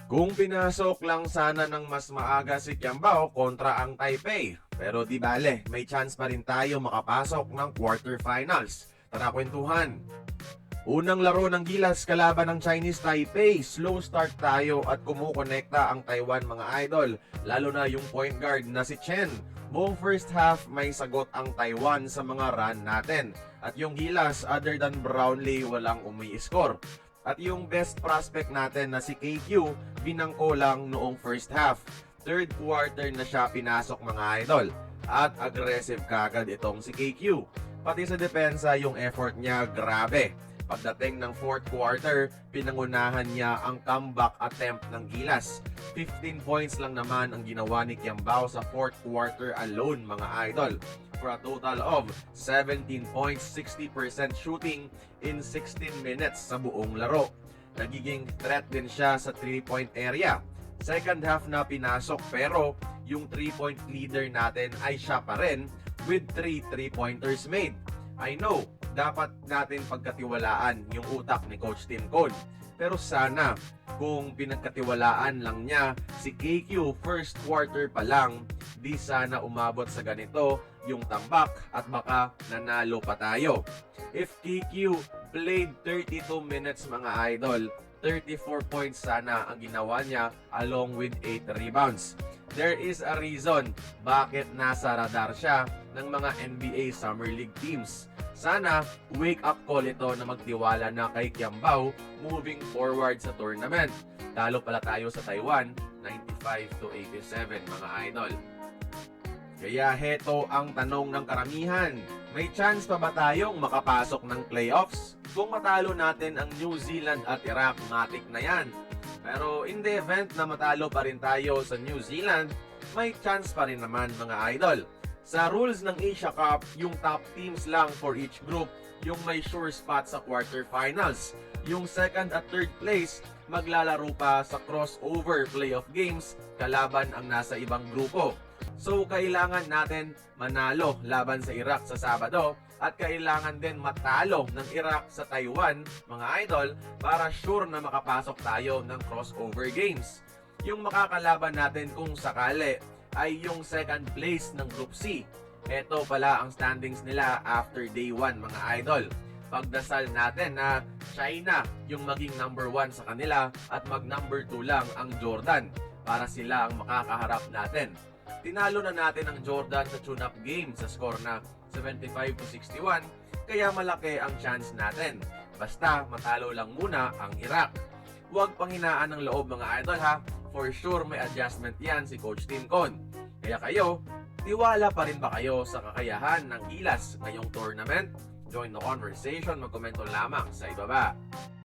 Kung pinasok lang sana ng mas maaga si Qiambao kontra ang Taipei. Pero di bale, may chance pa rin tayo makapasok ng quarterfinals. Tara kwentuhan. Unang laro ng Gilas kalaban ng Chinese Taipei. Slow start tayo at kumukonekta ang Taiwan mga idol. Lalo na yung point guard na si Chen. Buong first half may sagot ang Taiwan sa mga run natin. At yung Gilas other than Brownlee walang umi-score. At yung best prospect natin na si KQ, binangko lang noong first half. Third quarter na siya pinasok mga idol. At aggressive kagad itong si KQ. Pati sa depensa yung effort niya grabe. Pagdating ng fourth quarter, pinangunahan niya ang comeback attempt ng Gilas. 15 points lang naman ang ginawa ni Qiambao sa fourth quarter alone mga idol. For a total of 17 points, 60% shooting in 16 minutes sa buong laro. Nagiging threat din siya sa 3-point area. Second half na pinasok pero yung 3-point leader natin ay siya pa rin with 3 3-pointers made. I know, dapat natin pagkatiwalaan yung utak ni Coach Tim Cone. Pero sana kung pinagkatiwalaan lang niya si KQ first quarter pa lang, di sana umabot sa ganito yung tambak at baka nanalo pa tayo. If KQ played 32 minutes mga idol, 34 points sana ang ginawa niya along with 8 rebounds. There is a reason bakit nasa radar siya ng mga NBA Summer League teams. Sana wake up call ito na magtiwala na kay Qiambao moving forward sa tournament. Talo pala tayo sa Taiwan, 95-87 mga idol. Kaya heto ang tanong ng karamihan. May chance pa ba tayong makapasok ng playoffs? Kung matalo natin ang New Zealand at Iraq, matik na yan. Pero in the event na matalo pa rin tayo sa New Zealand, may chance pa rin naman mga idol. Sa rules ng Asia Cup, yung top teams lang for each group yung may sure spot sa quarterfinals. Yung second at third place, maglalaro pa sa crossover playoff games kalaban ang nasa ibang grupo. So kailangan natin manalo laban sa Iraq sa Sabado at kailangan din matalo ng Iraq sa Taiwan mga idol para sure na makapasok tayo ng crossover games. Yung makakalaban natin kung sakali ay yung second place ng Group C. Ito pala ang standings nila after day 1 mga idol. Pagdasal natin na China yung maging number 1 sa kanila at mag number 2 lang ang Jordan para sila ang makakaharap natin. Tinalo na natin ang Jordan sa tune-up game sa score na 75-61 kaya malaki ang chance natin. Basta matalo lang muna ang Iraq. Huwag panghinaan ng loob mga idol ha. For sure may adjustment yan si Coach Tim Cone. Kaya kayo, tiwala pa rin ba kayo sa kakayahan ng Gilas ngayong tournament? Join the conversation, magkomento lamang sa ibaba.